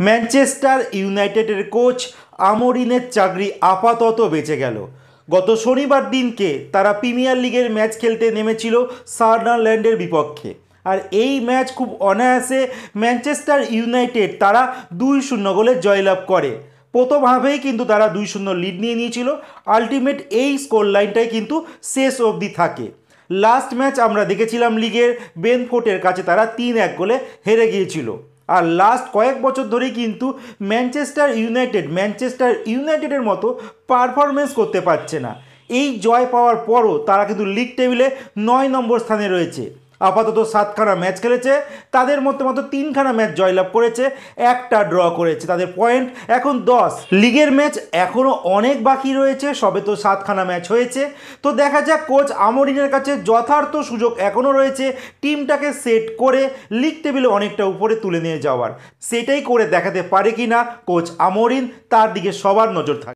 Manchester ইউনাইটেডের coach আমরিনের চাকরি আপাতত বেঁচে গেল। গত শনিবার দিনকে তারা প্রিমিয়ার লিগের ম্যাচ খেলতে নেমেছিল সাদারল্যান্ডের বিপক্ষে। আর এই ম্যাচ খুব অনায়াসে ম্যানচেস্টার ইউনাইটেড তারা 2-0 গোলে জয়লাভ করে। প্রথম হাফেই কিন্তু তারা 2-0 লিড নিয়ে নিয়েছিল। আলটিমেট এই স্কোর লাইনটাই কিন্তু শেষ অবধি থাকে। লাস্ট ম্যাচ আমরা দেখেছিলাম লিগের বেনফোর্টের কাছে তারা 3-1 গোলে হেরে গিয়েছিল। আর লাস্ট কয়েক বছর ধরেই কিন্তু ম্যানচেস্টার ইউনাইটেডের মতো পারফরমেন্স করতে পারছে না। এই জয় পাওয়ার পরও তারা কিন্তু লিগ টেবিলে 9 নম্বর স্থানে রয়েছে। আপাতত 7খানা ম্যাচ খেলেছে, তাদের মধ্যে মাত্র 3খানা ম্যাচ জয়লাভ করেছে, একটা ড্র করেছে। তাদের পয়েন্ট এখন 10। লিগের ম্যাচ এখনও অনেক বাকি রয়েছে, সবে তো 7খানা ম্যাচ হয়েছে। তো দেখা যাক কোচ আমরিনের কাছে যথার্থ সুযোগ এখনও রয়েছে টিমটাকে সেট করে লিগ টেবিলে অনেকটা উপরে তুলে নিয়ে যাওয়ার। সেটাই করে দেখাতে পারে কি না কোচ আমরিন, তার দিকে সবার নজর থাকে।